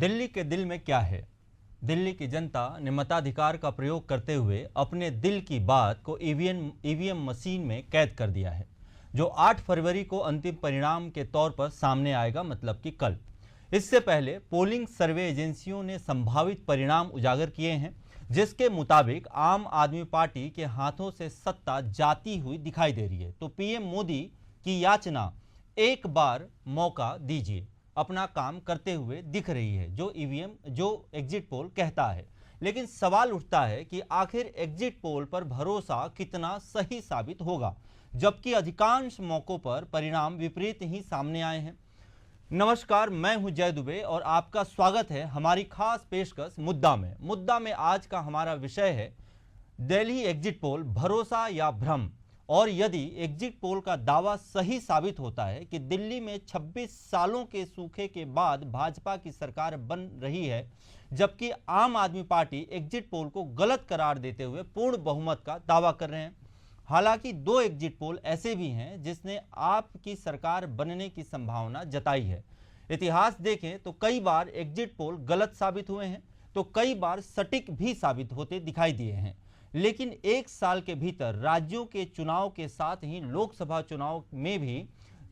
दिल्ली के दिल में क्या है? दिल्ली की जनता ने मताधिकार का प्रयोग करते हुए अपने दिल की बात को ईवीएम मशीन में कैद कर दिया है, जो 8 फरवरी को अंतिम परिणाम के तौर पर सामने आएगा, मतलब कि कल। इससे पहले पोलिंग सर्वे एजेंसियों ने संभावित परिणाम उजागर किए हैं, जिसके मुताबिक आम आदमी पार्टी के हाथों से सत्ता जाती हुई दिखाई दे रही है। तो पीएम मोदी की याचना, एक बार मौका दीजिए, अपना काम करते हुए दिख रही है, जो एग्जिट पोल कहता है। लेकिन सवाल उठता है कि आखिर एग्जिट पोल पर भरोसा कितना सही साबित होगा, जबकि अधिकांश मौकों पर परिणाम विपरीत ही सामने आए हैं। नमस्कार, मैं हूं जय दुबे और आपका स्वागत है हमारी खास पेशकश मुद्दा में आज का हमारा विषय है दिल्ली एग्जिट पोल, भरोसा या भ्रम। और यदि एग्जिट पोल का दावा सही साबित होता है कि दिल्ली में 26 सालों के सूखे के बाद भाजपा की सरकार बन रही है, जबकि आम आदमी पार्टी एग्जिट पोल को गलत करार देते हुए पूर्ण बहुमत का दावा कर रहे हैं। हालांकि 2 एग्जिट पोल ऐसे भी हैं जिसने आपकी सरकार बनने की संभावना जताई है। इतिहास देखें तो कई बार एग्जिट पोल गलत साबित हुए हैं, तो कई बार सटीक भी साबित होते दिखाई दिए हैं। लेकिन एक साल के भीतर राज्यों के चुनाव के साथ ही लोकसभा चुनाव में भी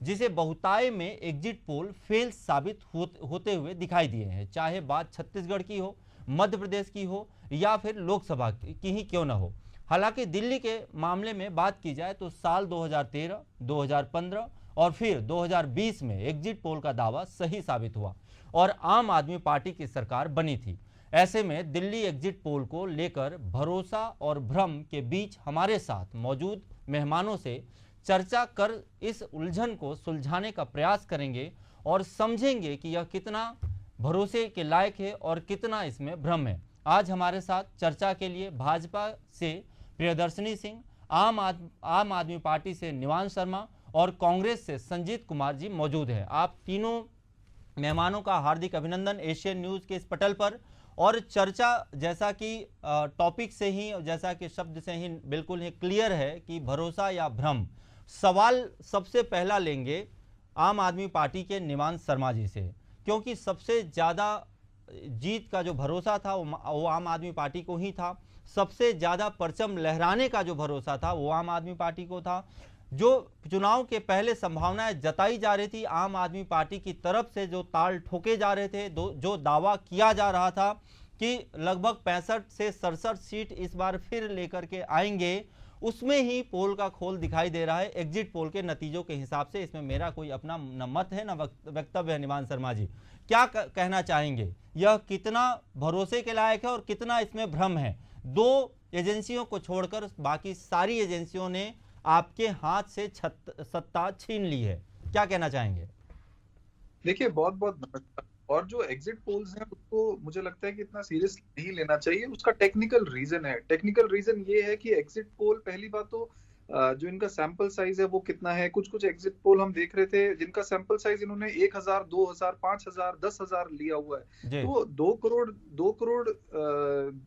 जिसे बहुताय में एग्जिट पोल फेल साबित होते हुए दिखाई दिए हैं, चाहे बात छत्तीसगढ़ की हो, मध्य प्रदेश की हो या फिर लोकसभा की ही क्यों न हो। हालांकि दिल्ली के मामले में बात की जाए तो साल 2013, 2015 और फिर 2020 में एग्जिट पोल का दावा सही साबित हुआ और आम आदमी पार्टी की सरकार बनी थी। ऐसे में दिल्ली एग्जिट पोल को लेकर भरोसा और भ्रम के बीच हमारे साथ मौजूद मेहमानों से चर्चा कर इस उलझन को सुलझाने का प्रयास करेंगे और समझेंगे कि यह कितना भरोसे के लायक है और कितना इसमें भ्रम है। आज हमारे साथ चर्चा के लिए भाजपा से प्रियदर्शनी सिंह, आम आदमी पार्टी से निवांश शर्मा और कांग्रेस से संजीत कुमार जी मौजूद हैं। आप तीनों मेहमानों का हार्दिक अभिनंदन एशियन न्यूज़ के इस पटल पर। और चर्चा जैसा कि टॉपिक से ही, जैसा कि शब्द से ही बिल्कुल ही क्लियर है कि भरोसा या भ्रम। सवाल सबसे पहला लेंगे आम आदमी पार्टी के निवांश शर्मा जी से, क्योंकि सबसे ज़्यादा जीत का जो भरोसा था वो आम आदमी पार्टी को ही था। सबसे ज़्यादा परचम लहराने का जो भरोसा था वो आम आदमी पार्टी को था। जो चुनाव के पहले संभावनाएं जताई जा रही थी आम आदमी पार्टी की तरफ से, जो ताल ठोके जा रहे थे, जो दावा किया जा रहा था कि लगभग 65 से 67 सीट इस बार फिर लेकर के आएंगे, उसमें ही पोल का खोल दिखाई दे रहा है एग्जिट पोल के नतीजों के हिसाब से। इसमें मेरा कोई अपना न मत है न वक्तव्य है। निवांश शर्मा जी, क्या कहना चाहेंगे? यह कितना भरोसे के लायक है और कितना इसमें भ्रम है? 2 एजेंसियों को छोड़कर बाकी सारी एजेंसियों ने आपके हाथ से सत्ता छीन ली है, क्या कहना चाहेंगे? देखिए, बहुत बहुत नमस्कार। और जो एग्जिट पोल्स हैं उसको मुझे लगता है कि इतना सीरियस नहीं लेना चाहिए। उसका टेक्निकल रीजन है। टेक्निकल रीजन ये है कि एग्जिट पोल, पहली बात तो जो इनका सैंपल साइज है वो कितना है। कुछ एग्जिट पोल हम देख रहे थे जिनका सैंपल साइज इन्होंने 1000, 2000, 5000, 10,000 लिया हुआ है। तो 2 करोड़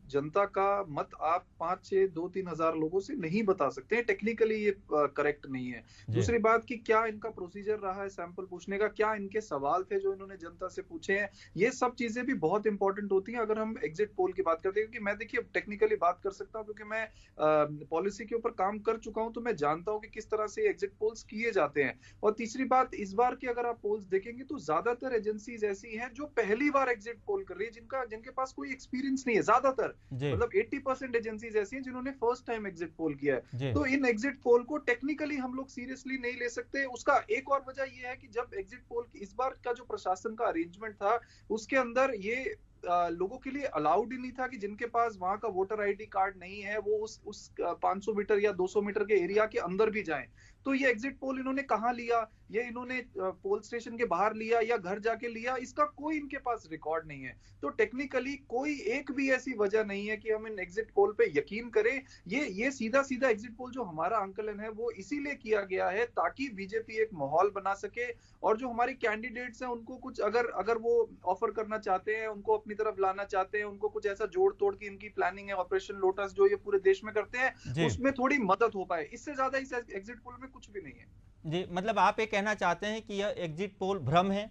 जनता का मत आप 5, 6, 2, 3 हजार लोगों से नहीं बता सकते हैं। टेक्निकली ये करेक्ट नहीं है। दूसरी बात कि क्या इनका प्रोसीजर रहा है सैंपल पूछने का, क्या इनके सवाल थे जो इन्होंने जनता से पूछे हैं, ये सब चीजें भी बहुत इंपॉर्टेंट होती हैं अगर हम एग्जिट पोल की बात करते हैं। क्योंकि मैं, देखिए, टेक्निकली बात कर सकता हूँ क्योंकि मैं पॉलिसी के ऊपर काम कर चुका हूं, तो मैं जानता हूं कि किस तरह से एग्जिट पोल्स किए जाते हैं। और तीसरी बात, इस बार की अगर आप पोल्स देखेंगे तो ज्यादातर एजेंसीज ऐसी हैं जो पहली बार एग्जिट पोल कर रही है, जिनके पास कोई एक्सपीरियंस नहीं है। ज्यादातर, मतलब 80% एजेंसीज ऐसी हैं जिन्होंने फर्स्ट टाइम एग्जिट पोल किया है। तो इन एग्जिट पोल को टेक्निकली हम लोग सीरियसली नहीं ले सकते। उसका एक और वजह यह है कि जब एग्जिट पोल इस बार का जो प्रशासन का अरेंजमेंट था, उसके अंदर ये लोगों के लिए अलाउड ही नहीं था कि जिनके पास वहां का वोटर आईडी कार्ड नहीं है वो उस 500 मीटर या 200 मीटर के एरिया के अंदर भी जाएं। तो ये एग्जिट पोल इन्होंने कहां लिया? ये इन्होंने पोल स्टेशन के बाहर लिया या घर जाके लिया? इसका कोई इनके पास रिकॉर्ड नहीं है। तो टेक्निकली कोई एक भी ऐसी वजह नहीं है कि हम इन एग्जिट पोल पे यकीन करें। ये सीधा एग्जिट पोल जो हमारा आंकलन है वो इसीलिए किया गया है ताकि बीजेपी एक माहौल बना सके और जो हमारे कैंडिडेट्स हैं उनको कुछ अगर वो ऑफर करना चाहते हैं, उनको अपनी तरफ लाना चाहते हैं, उनको कुछ ऐसा जोड़ तोड़ की इनकी प्लानिंग है, ऑपरेशन लोटस जो ये पूरे देश में करते हैं, उसमें थोड़ी मदद हो पाए। इससे ज्यादा इस एग्जिट पोल में कुछ भी नहीं है। जी, मतलब आप ये कहना चाहते हैं कि यह एग्जिट पोल भ्रम है?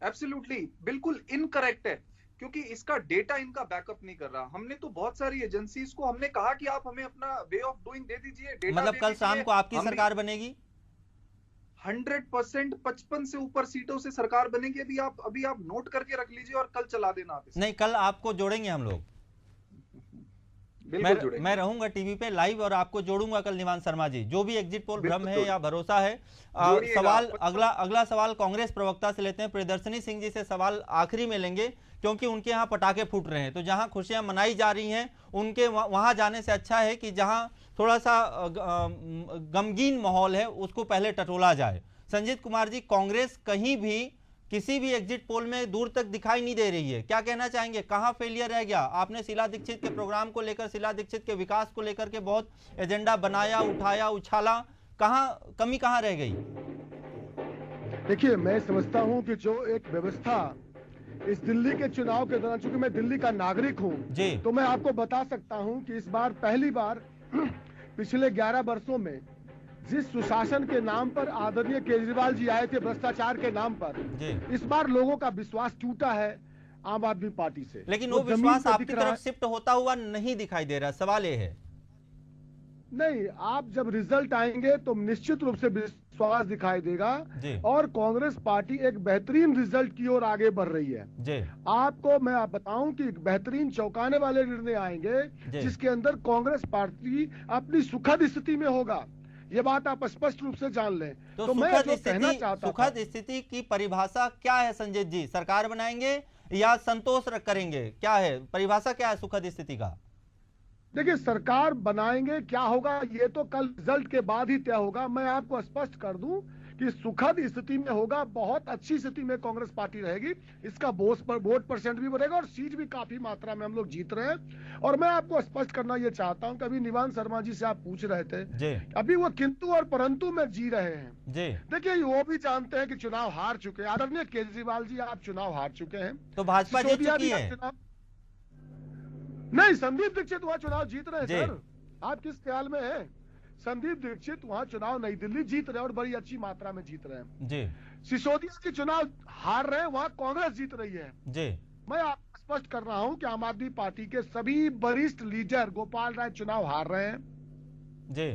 एब्सोल्युटली बिल्कुल इनकरेक्ट है, क्योंकि इसका डेटा इनका बैकअप नहीं कर रहा। हमने तो बहुत सारी एजेंसीज को हमने कहा कि आप हमें अपना वे ऑफ डूइंग दे दीजिए, डेटा मतलब दे कल शाम दीजिए, को आपकी हमने सरकार बनेगी? 100% 55 से ऊपर सीटों से सरकार बनेगी। अभी आप नोट करके रख लीजिए और कल चला देना आप इसे। नहीं, कल आपको जोड़ेंगे हम लोग। बिल्कुल जुड़ेंगे। मैं रहूंगा टीवी पे लाइव और आपको जोड़ूंगा कल। निवान शर्मा जी, जो भी एग्जिट पोल भ्रम है या भरोसा है, सवाल अगला सवाल कांग्रेस प्रवक्ता से लेते हैं। प्रियदर्शनी सिंह जी से सवाल आखिरी में लेंगे, क्योंकि उनके यहाँ पटाखे फूट रहे हैं। तो जहां खुशियां मनाई जा रही हैं उनके वहां जाने से अच्छा है कि जहां थोड़ा सा गमगीन माहौल है उसको पहले टटोला जाए। संजीत कुमार जी, कांग्रेस कहीं भी किसी भी एग्जिट पोल में दूर तक दिखाई नहीं दे रही है, क्या कहना चाहेंगे? कहां फेलियर रह गया? आपने शीला दीक्षित के प्रोग्राम को लेकर, शीला दीक्षित के विकास को लेकर के बहुत एजेंडा बनाया, उठाया, उछाला, कमी कहां रह गई? देखिए, मैं समझता हूं कि जो एक व्यवस्था इस दिल्ली के चुनाव के दौरान, चूंकि मैं दिल्ली का नागरिक हूं, तो मैं आपको बता सकता हूं कि इस बार पहली बार पिछले 11 वर्षों में जिस सुशासन के नाम पर आदरणीय केजरीवाल जी आए थे, भ्रष्टाचार के नाम पर, इस बार लोगों का विश्वास टूटा है आम आदमी पार्टी से। लेकिन वो विश्वास आपकी तरफ शिफ्ट होता हुआ नहीं दिखाई दे रहा। सवाल ये है। नहीं, आप जब रिजल्ट आएंगे तो निश्चित रूप से विश्वास दिखाई देगा और कांग्रेस पार्टी एक बेहतरीन रिजल्ट की ओर आगे बढ़ रही है। आपको मैं बताऊं कि बेहतरीन चौंकाने वाले निर्णय आएंगे जिसके अंदर कांग्रेस पार्टी अपनी सुखद स्थिति में होगा। ये बात आप स्पष्ट रूप से जान लें। तो मैं जो कहना चाहता हूं, सुखद स्थिति की परिभाषा क्या है संजय जी? सरकार बनाएंगे या संतोष करेंगे? क्या है परिभाषा, क्या है सुखद स्थिति का? देखिए, सरकार बनाएंगे क्या होगा ये तो कल रिजल्ट के बाद ही तय होगा। मैं आपको स्पष्ट कर दूं कि सुखद स्थिति में होगा, बहुत अच्छी स्थिति में कांग्रेस पार्टी रहेगी। इसका वोट परसेंट भी बढ़ेगा और सीट भी काफी मात्रा में हम लोग जीत रहे हैं। और मैं आपको स्पष्ट करना ये चाहता हूं कि अभी निवान शर्मा जी से आप पूछ रहे थे, अभी वो किंतु और परंतु में जी रहे हैं। देखिए, वो भी जानते हैं कि चुनाव हार चुके हैं। आदरणीय केजरीवाल जी, आप चुनाव हार चुके हैं, तो भाजपा जीत चुकी है। नहीं, संदीप दीक्षित वहां चुनाव जीत रहे हैं सर। आप किस ख्याल में हैं? संदीप दीक्षित वहां चुनाव नई दिल्ली जीत रहे हैं और बड़ी अच्छी मात्रा में जीत रहे हैं जी। सिसोदिया के चुनाव हार रहे हैं, वहां कांग्रेस जीत रही है जी। मैं आपको स्पष्ट कर रहा हूं कि आम आदमी पार्टी के सभी वरिष्ठ लीडर, गोपाल राय चुनाव हार रहे हैं जी,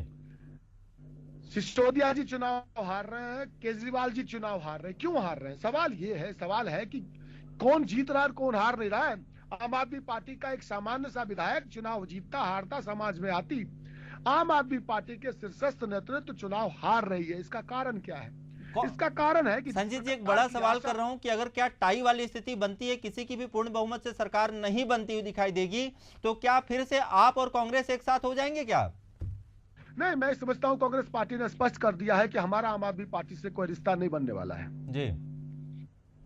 सिसोदिया जी चुनाव हार रहे हैं, केजरीवाल जी चुनाव हार रहे हैं। क्यों हार रहे हैं? सवाल है कि कौन जीत रहा है और कौन हार नहीं रहा है। आम आदमी पार्टी का एक सामान्य सा विधायक चुनाव जीतता हारता समाज में आती, आम आदमी पार्टी के शीर्षस्थ नेतृत्व चुनाव हार रही है। इसका कारण क्या है? इसका कारण है कि संजीत जी, एक बड़ा सवाल कर रहा हूं कि अगर क्या टाई वाली स्थिति बनती है, किसी की भी पूर्ण बहुमत से सरकार नहीं बनती हुई दिखाई देगी, तो क्या फिर से आप और कांग्रेस एक साथ हो जाएंगे क्या? नहीं, मैं समझता हूं कांग्रेस पार्टी ने स्पष्ट कर दिया है कि हमारा आम आदमी पार्टी से कोई रिश्ता नहीं बनने वाला है जी,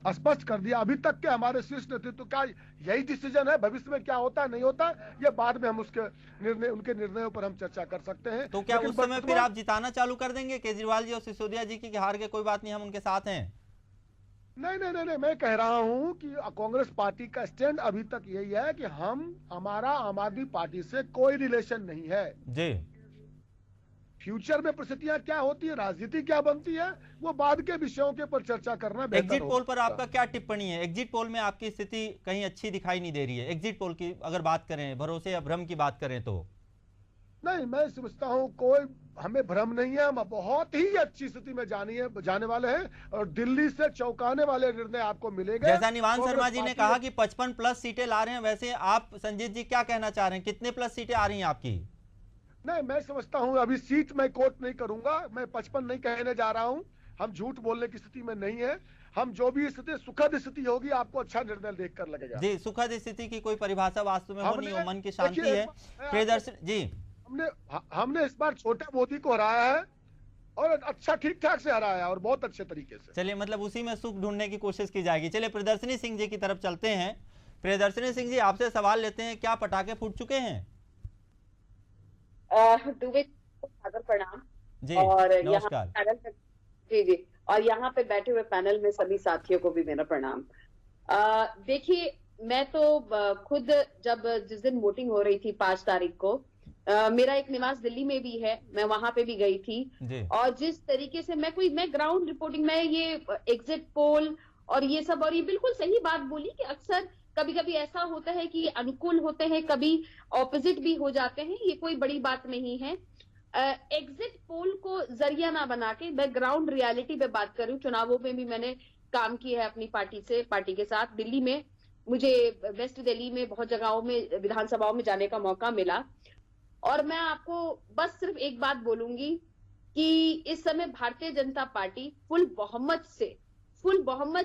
स्पष्ट कर दिया। अभी तक के हमारे शीर्ष नेतृत्व का यही डिसीजन है। भविष्य में क्या होता है नहीं होता, ये बाद में हम उनके निर्णयों पर हम चर्चा कर सकते हैं। तो क्या उस समय फिर आप जिताना चालू कर देंगे केजरीवाल जी और सिसोदिया जी की हार के कोई बात नहीं, हम उनके साथ हैं? नहीं, मैं कह रहा हूं कि कांग्रेस पार्टी का स्टैंड अभी तक यही है कि हमारा आम आदमी पार्टी से कोई रिलेशन नहीं है जी। फ्यूचर में परिस्थितियां क्या होती है, राजनीति क्या बनती है, वो बाद के विषयों के पर चर्चा करना बेहतर एग्जिट पोल पर आपका क्या टिप्पणी है? एग्जिट पोल में आपकी स्थिति कहीं अच्छी दिखाई नहीं दे रही है। एग्जिट पोल की अगर बात करें, भरोसे या भ्रम की बात करें तो नहीं, मैं समझता हूं कोई हमें भ्रम नहीं है। हम बहुत ही अच्छी स्थिति में जाने वाले हैं और दिल्ली से चौंकाने वाले निर्णय आपको मिलेंगे। जैसा निवान शर्मा जी ने कहा कि 55 प्लस सीटें ला रहे हैं, वैसे आप संजीत जी क्या कहना चाह रहे हैं? कितने प्लस सीटें आ रही हैं आपकी? नहीं, मैं समझता हूं अभी सीट मैं कोट नहीं करूंगा, मैं 55 नहीं कहने जा रहा हूं। हम झूठ बोलने की स्थिति में नहीं है। हम जो भी स्थिति सुखद स्थिति होगी, आपको अच्छा निर्णय देखकर लगेगा जी। सुखद स्थिति की कोई परिभाषा वास्तव में वो नहीं हो, मन की शांति है। प्रियदर्शन जी, हमने इस बार छोटे मोदी को हराया है और अच्छा ठीक ठाक से हराया है और बहुत अच्छे तरीके से। चलिए, मतलब उसी में सुख ढूंढने की कोशिश की जाएगी। चलिए, प्रियदर्शनी सिंह जी की तरफ चलते हैं। प्रियदर्शनी सिंह जी, आपसे सवाल लेते हैं, क्या पटाखे फूट चुके हैं? सादर प्रणाम जी, और नमस्कार जी, और यहाँ पे बैठे हुए पैनल में सभी साथियों को भी मेरा प्रणाम। देखिए, मैं तो खुद जिस दिन वोटिंग हो रही थी 5 तारीख को, मेरा एक निवास दिल्ली में भी है, मैं वहां पे भी गई थी। और जिस तरीके से मैं ग्राउंड रिपोर्टिंग, मैं ये एग्जिट पोल और ये सब, और ये बिल्कुल सही बात बोली कि अक्सर कभी कभी ऐसा होता है कि अनुकूल होते हैं, कभी ऑपोजिट भी हो जाते हैं, ये कोई बड़ी बात नहीं है। एग्जिट पोल को जरिया ना बना के मैं ग्राउंड रियलिटी पे बात करूं, चुनावों में भी मैंने काम किया है अपनी पार्टी के साथ। दिल्ली में मुझे, वेस्ट दिल्ली में बहुत जगहों में विधानसभाओं में जाने का मौका मिला, और मैं आपको बस सिर्फ एक बात बोलूंगी कि इस समय भारतीय जनता पार्टी फुल बहुमत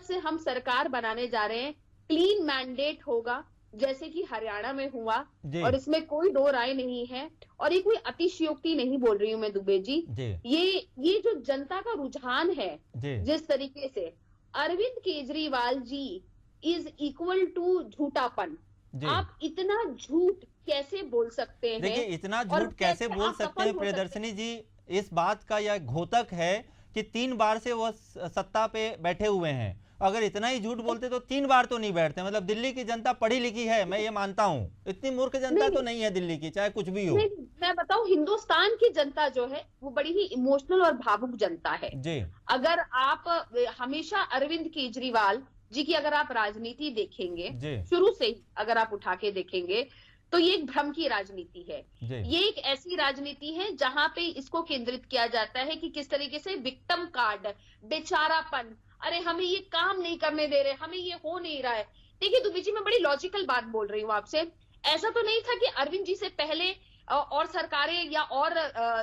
से हम सरकार बनाने जा रहे हैं। क्लीन मैंडेट होगा जैसे कि हरियाणा में हुआ, और इसमें कोई दो राय नहीं है, और ये कोई अतिशयोक्ति नहीं बोल रही हूं मैं दुबे जी। ये जो जनता का रुझान है, जिस तरीके से Arvind Kejriwal ji is equal to झूठापन, आप इतना झूठ कैसे बोल सकते हैं? देखिए, इतना झूठ कैसे बोल सकते हैं प्रियदर्शनी जी, इस बात का यह घोतक है कि 3 बार से वह सत्ता पे बैठे हुए हैं। अगर इतना ही झूठ बोलते तो 3 बार तो नहीं बैठते। मतलब दिल्ली की जनता पढ़ी लिखी है, मैं ये मानता हूँ, इतनी मूर्ख जनता तो नहीं है दिल्ली की, चाहे कुछ भी हो। मैं बताऊं, हिंदुस्तान की जनता जो है वो बड़ी ही इमोशनल और भावुक जनता है जी। अगर आप हमेशा अरविंद केजरीवाल जी की अगर आप राजनीति देखेंगे, शुरू से ही अगर आप उठा के देखेंगे, तो ये एक भ्रम की राजनीति है। ये एक ऐसी राजनीति है जहां पे इसको केंद्रित किया जाता है कि किस तरीके से विक्टिम कार्ड, बेचारापन, अरे हमें ये काम नहीं करने दे रहे, हमें ये हो नहीं रहा है। देखिए दुबे जी, मैं बड़ी लॉजिकल बात बोल रही हूँ आपसे। ऐसा तो नहीं था कि अरविंद जी से पहले और सरकारें या और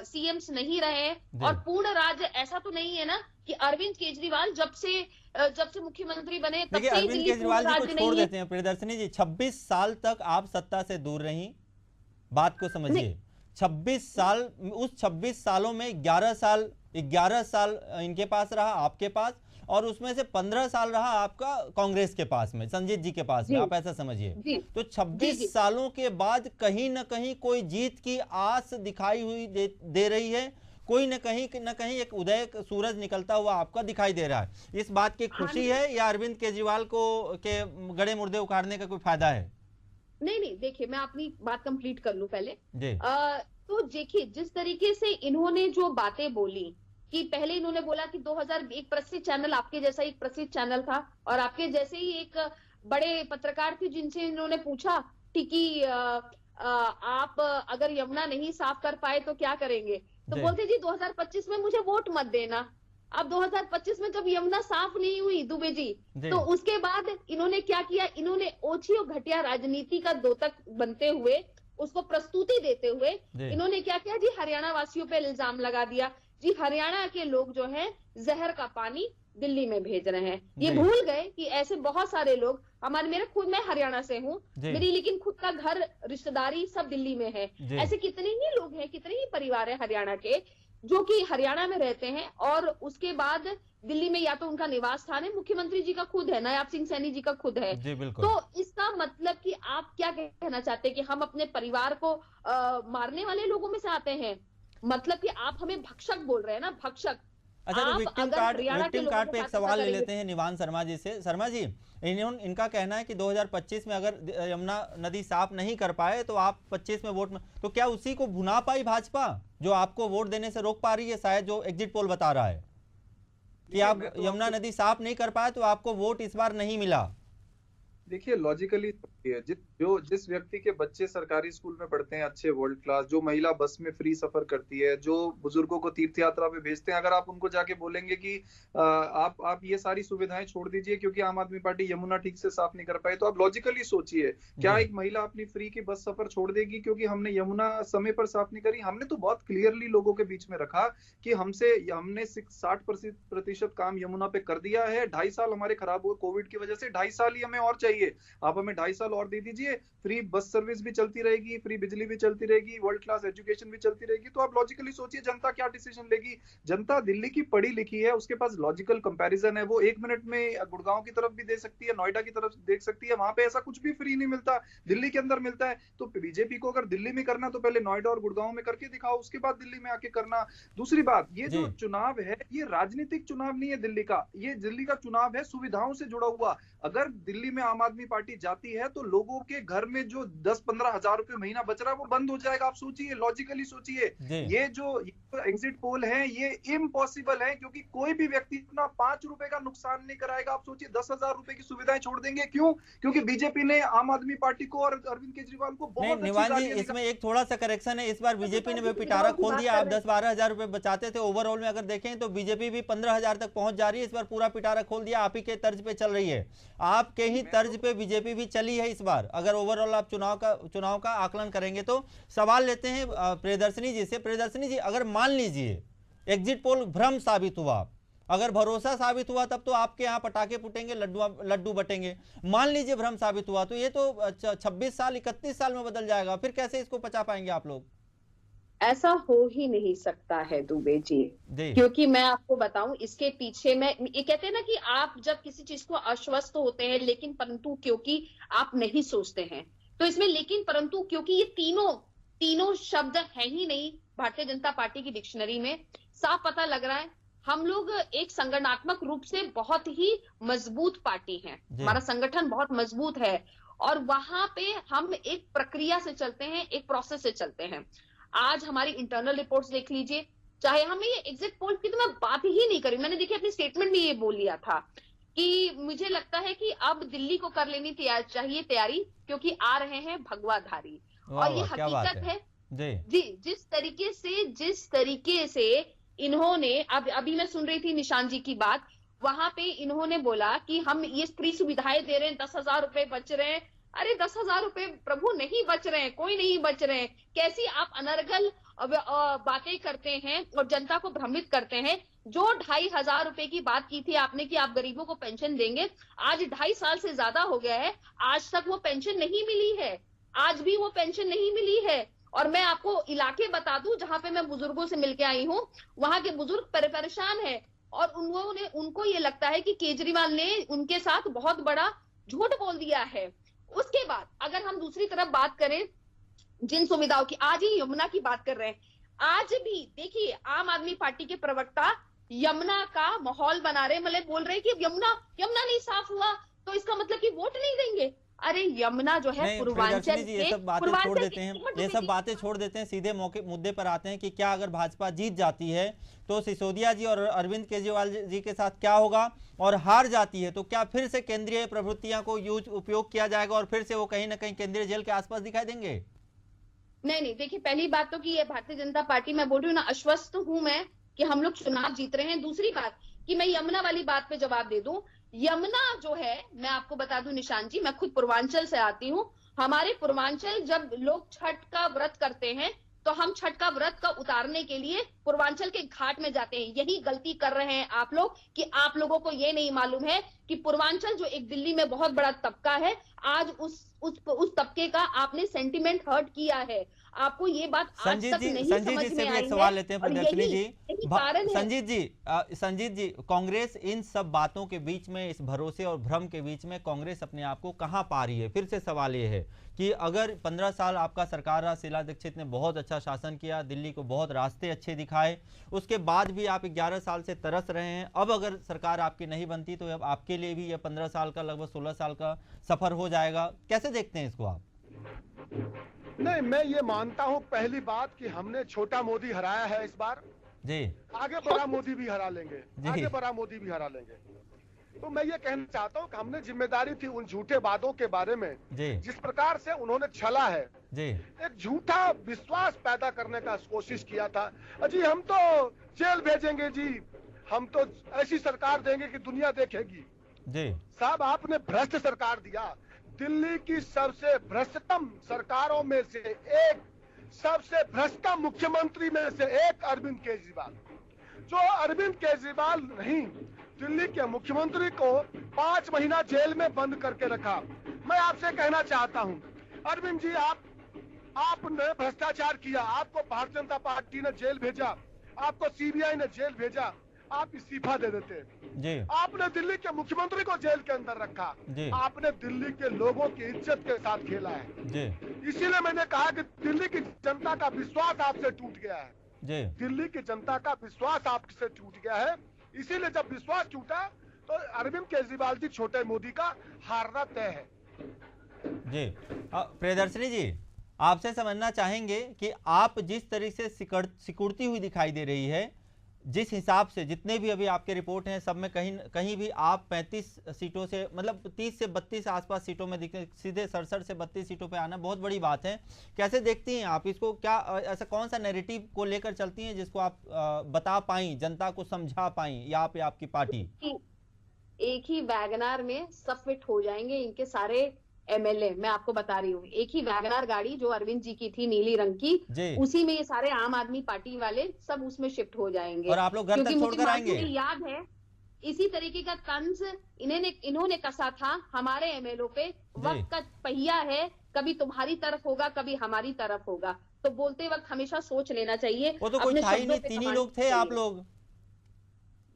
सीएम्स नहीं रहे, और पूर्ण राज ऐसा तो नहीं है ना कि अरविंद केजरीवाल जब से मुख्यमंत्री बने तब से अरविंद केजरीवाल जी को छोड़ देते हैं प्रियदर्शनी जी। 26 साल तक आप सत्ता से दूर रही, बात को समझिए। 26 साल, उस 26 सालों में 11 साल इनके पास रहा, आपके पास, और उसमें से 15 साल रहा आपका कांग्रेस के पास में, संजीत जी के पास में, आप ऐसा समझिए। तो 26 सालों के बाद कहीं ना कहीं कोई जीत की आस दिखाई हुई दे रही है, कोई न कहीं एक उदय सूरज निकलता हुआ आपका दिखाई दे रहा है। इस बात की खुशी है या अरविंद केजरीवाल को के गड़े मुर्दे उखाड़ने का कोई फायदा है? नहीं, देखिए मैं अपनी बात कंप्लीट कर लूं पहले। तो देखिए, जिस तरीके से इन्होंने जो बातें बोली कि पहले इन्होंने बोला कि 2001 प्रसिद्ध चैनल, आपके जैसा एक प्रसिद्ध चैनल था, और आपके जैसे ही एक बड़े पत्रकार थे जिनसे इन्होंने पूछा कि आप अगर यमुना नहीं साफ कर पाए तो क्या करेंगे, तो बोलते जी 2025 में मुझे वोट मत देना। अब 2025 में जब यमुना साफ नहीं हुई दुबे जी, तो उसके बाद इन्होंने क्या किया, इन्होंने ओछी और घटिया राजनीति का द्योतक बनते हुए, उसको प्रस्तुति देते हुए इन्होंने क्या किया जी, हरियाणा वासियों पे इल्जाम लगा दिया जी, हरियाणा के लोग जो हैं जहर का पानी दिल्ली में भेज रहे हैं। ये भूल गए कि ऐसे बहुत सारे लोग मैं हरियाणा से हूँ, मेरी लेकिन खुद का घर, रिश्तेदारी सब दिल्ली में है। ऐसे कितने ही लोग हैं, कितने ही परिवार है हरियाणा के जो कि हरियाणा में रहते हैं, और उसके बाद दिल्ली में या तो उनका निवास स्थान है, मुख्यमंत्री जी का खुद है, नायब सिंह सैनी जी का खुद है। तो इसका मतलब कि आप क्या कहना चाहते हैं कि हम अपने परिवार को मारने वाले लोगों में से आते हैं? मतलब कि आप हमें भक्षक बोल रहे हैं ना, भक्षक। अच्छा, तो विक्टिम कार्ड पे एक सवाल ले लेते हैं निवान शर्मा जी से। शर्मा जी, इनका कहना है कि 2025 में अगर यमुना नदी साफ नहीं कर पाए तो आप 25 में वोट में, तो क्या उसी को भुना पाई भाजपा जो आपको वोट देने से रोक पा रही है? शायद जो एग्जिट पोल बता रहा है कि आप यमुना नदी साफ नहीं कर पाए तो आपको वोट इस बार नहीं मिला। देखिए, लॉजिकली जिस व्यक्ति के बच्चे सरकारी स्कूल में पढ़ते हैं, अच्छे वर्ल्ड क्लास, जो महिला बस में फ्री सफर करती है, जो बुजुर्गों को तीर्थ यात्रा पे भेजते हैं, अगर आप उनको जाके बोलेंगे कि आप ये सारी सुविधाएं छोड़ दीजिए क्योंकि आम आदमी पार्टी यमुना ठीक से साफ नहीं कर पाई, तो आप लॉजिकली सोचिए, क्या एक महिला अपनी फ्री की बस सफर छोड़ देगी क्योंकि हमने यमुना समय पर साफ नहीं करी? हमने तो बहुत क्लियरली लोगों के बीच में रखा कि हमने 60% काम यमुना पे कर दिया है। 2.5 साल हमारे खराब हुए कोविड की वजह से, 2.5 साल ही हमें और चाहिए, आप हमें 2.5 साल और दे दीजिए, फ्री बस सर्विस भी चलती रहेगी, फ्री बिजली भी चलती रहेगी, वर्ल्ड क्लास एजुकेशन भी चलती रहेगी। तो आप लॉजिकली सोचिए जनता क्या डिसीजन लेगी। जनता दिल्ली की पढ़ी लिखी है, उसके पास लॉजिकल कंपैरिजन है, वो 1 मिनट में गुड़गांव की तरफ भी देख सकती है, नोएडा की तरफ देख सकती है, वहां पे ऐसा कुछ भी फ्री नहीं मिलता, दिल्ली के अंदर मिलता है। तो बीजेपी को अगर दिल्ली में करना तो पहले नोएडा और गुड़गांव में करके दिखाओ, उसके बाद दिल्ली में आके करना। दूसरी बात, ये जो चुनाव है ये राजनीतिक चुनाव नहीं है दिल्ली का, ये दिल्ली का चुनाव है सुविधाओं से जुड़ा हुआ। अगर दिल्ली में आम आदमी पार्टी जाती है तो लोगों के घर में जो 10-15 हजार रुपए महीना बच रहा है वो बंद हो जाएगा। आप सोचिए, लॉजिकली सोचिए, ये जो एग्जिट पोल है ये इम्पॉसिबल है, क्योंकि कोई भी व्यक्ति अपना 5 रुपए का नुकसान नहीं कराएगा। आप सोचिए 10,000 रुपए की सुविधाएं छोड़ देंगे, क्यों? क्योंकि बीजेपी ने आम आदमी पार्टी को और अरविंद केजरीवाल को बहुत निवान जी, इसमें एक थोड़ा सा करेक्शन है। इस बार बीजेपी ने भी पिटारा खोल दिया। आप 10-12 हजार रुपए बचाते थे, ओवरऑल में अगर देखें तो बीजेपी भी 15,000 तक पहुंच जा रही है। इस बार पूरा पिटारा खोल दिया, आप ही के तर्ज पे चल रही है, आपके ही तर्ज पे बीजेपी भी चली है इस बार। अगर ओवरऑल आप चुनाव का आकलन करेंगे तो सवाल लेते हैं प्रियदर्शनी जी से। प्रियदर्शनी जी, अगर मान लीजिए एग्जिट पोल भ्रम साबित हुआ, अगर भरोसा साबित हुआ तब तो आपके यहाँ पटाखे फूटेंगे, लड्डू बटेंगे। मान लीजिए भ्रम साबित हुआ तो ये तो 26 साल 31 साल में बदल जाएगा, फिर कैसे इसको पचा पाएंगे आप लोग? ऐसा हो ही नहीं सकता है दुबे जी, क्योंकि मैं आपको बताऊं इसके पीछे में ये कहते हैं ना कि आप जब किसी चीज को आश्वस्त होते हैं लेकिन परंतु क्योंकि आप नहीं सोचते हैं, तो इसमें लेकिन परंतु क्योंकि ये तीनों शब्द है ही नहीं भारतीय जनता पार्टी की डिक्शनरी में। साफ पता लग रहा है हम लोग एक संगठनात्मक रूप से बहुत ही मजबूत पार्टी हैं, हमारा संगठन बहुत मजबूत है और वहां पे हम एक प्रक्रिया से चलते हैं, एक प्रोसेस से चलते हैं। आज हमारी इंटरनल रिपोर्ट्स देख लीजिए, चाहे हमें ये एग्जिट पोल की तो मैं बात ही नहीं करी, मैंने देखिए अपनी स्टेटमेंट में ये बोल लिया था कि मुझे लगता है कि अब दिल्ली को कर लेनी चाहिए तैयारी, क्योंकि आ रहे हैं भगवाधारी। और ये हकीकत है जी, जिस तरीके से इन्होंने अभी मैं सुन रही थी निशान जी की बात, वहां पे इन्होंने बोला कि हम ये फ्री सुविधाएं दे रहे हैं, 10,000 रुपए बच रहे हैं। अरे 10,000 रुपए प्रभु नहीं बच रहे हैं, कोई नहीं बच रहे हैं। कैसी आप अनर्गल बातें करते हैं और जनता को भ्रमित करते हैं। जो 2,500 रुपए की बात की थी आपने कि आप गरीबों को पेंशन देंगे, आज 2.5 साल से ज्यादा हो गया है, आज तक वो पेंशन नहीं मिली है, आज भी वो पेंशन नहीं मिली है। और मैं आपको इलाके बता दूं जहां पे मैं बुजुर्गों से मिलके आई हूं, वहां के बुजुर्ग परेशान है और उनको ये लगता है कि केजरीवाल ने उनके साथ बहुत बड़ा झूठ बोल दिया है। उसके बाद अगर हम दूसरी तरफ बात करें जिन सुविधाओं की, आज ही यमुना की बात कर रहे हैं, आज भी देखिए आम आदमी पार्टी के प्रवक्ता यमुना का माहौल बना रहे, मतलब बोल रहे कि यमुना नहीं साफ हुआ तो इसका मतलब कि वोट नहीं देंगे। अरे यमुना जो है पूर्वांचल से, ये सब बातें छोड़ देते हैं, ये सब बातें छोड़ देते हैं, सीधे मुद्दे पर आते हैं कि क्या अगर भाजपा जीत जाती है तो सिसोदिया जी और अरविंद केजरीवाल जी के साथ क्या होगा, और हार जाती है तो क्या फिर से केंद्रीय प्रवृत्तियां को उपयोग किया जाएगा और फिर से वो कहीं ना कहीं केंद्रीय जेल के आसपास दिखाई देंगे? नहीं, देखिए पहली बात तो कि ये भारतीय जनता पार्टी, मैं बोल रही हूँ ना, आश्वस्त हूं मैं कि हम लोग चुनाव जीत रहे हैं। दूसरी बात कि मैं यमुना वाली बात पे जवाब दे दूं, यमुना जो है मैं आपको बता दूं निशान जी, मैं खुद पूर्वांचल से आती हूँ। हमारे पूर्वांचल जब लोग छठ का व्रत करते हैं तो हम छठ का व्रत का उतारने के लिए पूर्वांचल के घाट में जाते हैं। यही गलती कर रहे हैं आप लोग कि आप लोगों को ये नहीं मालूम है कि पूर्वांचल जो एक दिल्ली में बहुत बड़ा तबका है, आज उस तबके का आपने सेंटिमेंट हर्ट किया है। आपको ये बात आज तक नहीं समझ में आई है। संजीत जी से भी एक सवाल लेते हैं प्रदर्शनी जी। संजीत जी, कांग्रेस इन सब बातों के बीच में, इस भरोसे और भ्रम के बीच में कांग्रेस अपने आप को कहां पा रही है? फिर से सवाल ये है कि अगर 15 साल आपका सरकार रहा, शीला दीक्षित ने बहुत अच्छा शासन किया, दिल्ली को बहुत रास्ते अच्छे दिखाए, उसके बाद भी आप 11 साल से तरस रहे हैं। अब अगर सरकार आपकी नहीं बनती तो अब आपके लिए भी यह 15 साल का लगभग 16 साल का सफर हो जाएगा। कैसे देखते हैं इसको आप? नहीं, मैं ये मानता हूँ पहली बात कि हमने छोटा मोदी हराया है इस बार जी, आगे बड़ा मोदी भी हरा लेंगे, आगे बड़ा मोदी भी हरा लेंगे। तो मैं ये कहना चाहता हूँ कि हमने जिम्मेदारी थी उन झूठे वादों के बारे में जिस प्रकार से उन्होंने छला है जी, एक झूठा विश्वास पैदा करने का कोशिश किया था। जी हम तो जेल भेजेंगे जी, हम तो ऐसी सरकार देंगे कि दुनिया देखेगी जी। साहब आपने भ्रष्ट सरकार दिया, दिल्ली की सबसे भ्रष्टतम सरकारों में से एक, सबसे भ्रष्टतम मुख्यमंत्री में से एक अरविंद केजरीवाल। जो अरविंद केजरीवाल नहीं, दिल्ली के मुख्यमंत्री को 5 महीना जेल में बंद करके रखा। मैं आपसे कहना चाहता हूं, अरविंद जी आपने भ्रष्टाचार किया, आपको भारतीय जनता पार्टी ने जेल भेजा, आपको सीबीआई ने जेल भेजा, आप इस्तीफा दे देते जी। आपने दिल्ली के मुख्यमंत्री को जेल के अंदर रखा जी। आपने दिल्ली के लोगों की इज्जत के साथ खेला है जी। इसीलिए मैंने कहा कि दिल्ली की जनता का विश्वास आपसे टूट गया है जी। दिल्ली की जनता का विश्वास आपसे टूट गया है, इसीलिए जब विश्वास टूटा तो अरविंद केजरीवाल जी छोटे मोदी का हारना तय है। जी प्रियदर्शनी जी, आपसे समझना चाहेंगे कि आप जिस तरीके से सिकुड़ती हुई दिखाई दे रही है, जिस हिसाब से जितने भी अभी आपके रिपोर्ट हैं सब में कहीं कहीं भी आप 35 सीटों से मतलब 30 से 32 आसपास सीटों में दिखे, सीधे 67 से 32 सीटों पे आना बहुत बड़ी बात है। कैसे देखती हैं आप इसको? क्या ऐसा कौन सा नैरेटिव को लेकर चलती हैं जिसको आप बता पाई, जनता को समझा पाई, या आप या आपकी पार्टी? एक ही वैगनार में सब फिट हो जाएंगे इनके सारे एमएलए। मैं आपको बता रही हूँ, एक ही वैगनार गाड़ी जो अरविंद जी की थी नीली रंग की, उसी में ये सारे आम आदमी पार्टी वाले सब उसमें शिफ्ट हो जाएंगे। और आप लोग घर तक छोड़कर आएंगे। याद है इसी तरीके का तंज इन्होंने कसा था हमारे एमएलए पे। वक्त का पहिया है, कभी तुम्हारी तरफ होगा कभी हमारी तरफ होगा, तो बोलते वक्त हमेशा सोच लेना चाहिए। वो तो कोई था ही नहीं, 3 ही लोग थे आप लोग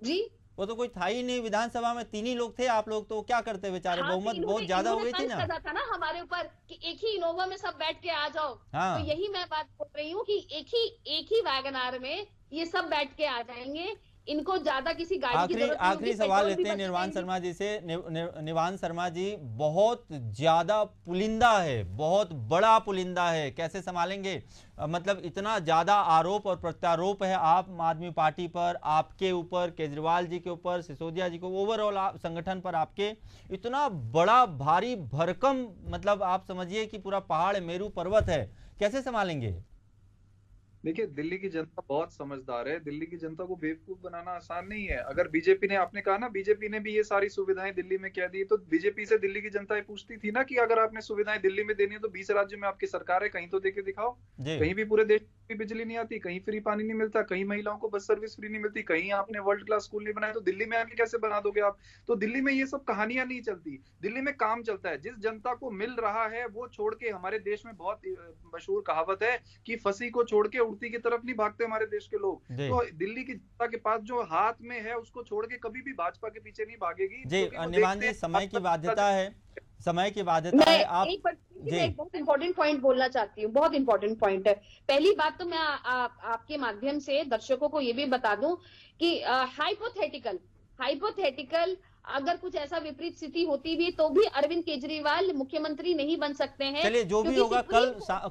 जी। वो तो कोई था ही नहीं, विधानसभा में 3 ही लोग थे आप लोग, तो क्या करते बेचारे? बहुमत बहुत ज्यादा हो गई थी ना। था ना हमारे ऊपर कि एक ही इनोवा में सब बैठ के आ जाओ। हाँ। तो यही मैं बात बोल रही हूँ कि एक ही वैगनार में ये सब बैठ के आ जाएंगे। इनको ज्यादा किसी गाड़ी की जरूरत नहीं। आखिरी सवाल लेते हैं निर्वाण शर्मा जी से। निर्वाण शर्मा जी, बहुत ज्यादा पुलिंदा है, बहुत बड़ा पुलिंदा है, कैसे संभालेंगे? मतलब इतना ज्यादा आरोप और प्रत्यारोप है आम आदमी पार्टी पर, आपके ऊपर, केजरीवाल जी के ऊपर, सिसोदिया जी को, ओवरऑल संगठन पर आपके, इतना बड़ा भारी भरकम, मतलब आप समझिए कि पूरा पहाड़ मेरू पर्वत है, कैसे संभालेंगे? देखिए, दिल्ली की जनता बहुत समझदार है। दिल्ली की जनता को बेवकूफ बनाना आसान नहीं है। अगर बीजेपी ने, आपने कहा ना बीजेपी ने भी ये सारी सुविधाएं दिल्ली में क्या दी, तो बीजेपी से दिल्ली की जनता ये पूछती थी ना कि अगर आपने सुविधाएं दिल्ली में देनी है तो 20 राज्यों में आपकी सरकार है, कहीं तो देके दिखाओ। कहीं भी पूरे देश में बिजली नहीं आती, कहीं फ्री पानी नहीं मिलता, कहीं महिलाओं को बस सर्विस फ्री नहीं मिलती, कहीं आपने वर्ल्ड क्लास स्कूल नहीं बनाए, तो दिल्ली में आके कैसे बना दोगे आप? तो दिल्ली में ये सब कहानियां नहीं चलती, दिल्ली में काम चलता है। जिस जनता को मिल रहा है वो छोड़ के, हमारे देश में बहुत मशहूर कहावत है कि फंसी को छोड़ के उड़ती की तरफ नहीं भागते हमारे देश के लोग। तो दिल्ली की जनता के पास जो हाथ में है उसको छोड़ के कभी भी भाजपा के पीछे नहीं भागेगी। जी निवान जी, समय की बाध्यता है, समय की बाध्यता है। आप एक बहुत इंपॉर्टेंट पॉइंट बोलना चाहती हूँ, बहुत इंपॉर्टेंट पॉइंट है। पहली बात तो मैं आपके माध्यम से दर्शकों को ये भी बता दूं कि हाइपोथेटिकल अगर कुछ ऐसा विपरीत स्थिति होती भी तो भी अरविंद केजरीवाल मुख्यमंत्री नहीं बन सकते हैं। चलिए, जो भी होगा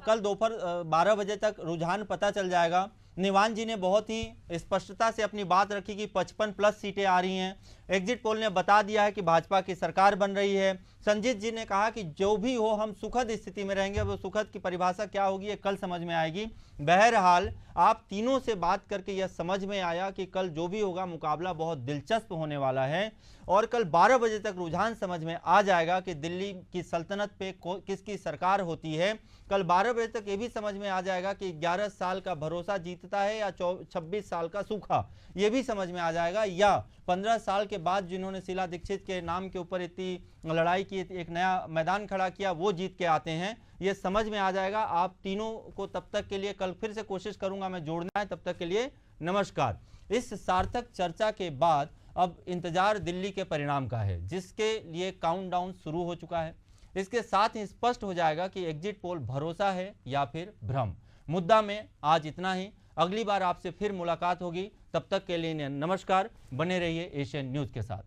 कल दोपहर 12 बजे तक रुझान पता चल जाएगा। निवान जी ने बहुत ही स्पष्टता से अपनी बात रखी कि 55+ सीटें आ रही हैं। एग्जिट पोल ने बता दिया है कि भाजपा की सरकार बन रही है। संजीत जी ने कहा कि जो भी हो हम सुखद स्थिति में रहेंगे। वो सुखद की परिभाषा क्या होगी ये कल समझ में आएगी। बहरहाल आप तीनों से बात करके यह समझ में आया कि कल जो भी होगा मुकाबला बहुत दिलचस्प होने वाला है, और कल 12 बजे तक रुझान समझ में आ जाएगा कि दिल्ली की सल्तनत पे किसकी सरकार होती है। कल 12 बजे तक ये भी समझ में आ जाएगा कि 11 साल का भरोसा जीतता है या 26 साल का सूखा, ये भी समझ में आ जाएगा। या 15 साल के बाद जिन्होंने शीला दीक्षित के नाम के ऊपर इतनी लड़ाई की, एक नया मैदान खड़ा किया, वो जीत के आते हैं, ये समझ में आ जाएगा। आप तीनों को तब तक के लिए कल फिर से कोशिश करूंगा मैं जोड़ना है, तब तक के लिए नमस्कार। इस सार्थक चर्चा के बाद अब इंतजार दिल्ली के परिणाम का है, जिसके लिए काउंटडाउन शुरू हो चुका है। इसके साथ ही स्पष्ट हो जाएगा कि एग्जिट पोल भरोसा है या फिर भ्रम। मुद्दा में आज इतना ही। अगली बार आपसे फिर मुलाकात होगी, तब तक के लिए नमस्कार। बने रहिए एशियन न्यूज के साथ।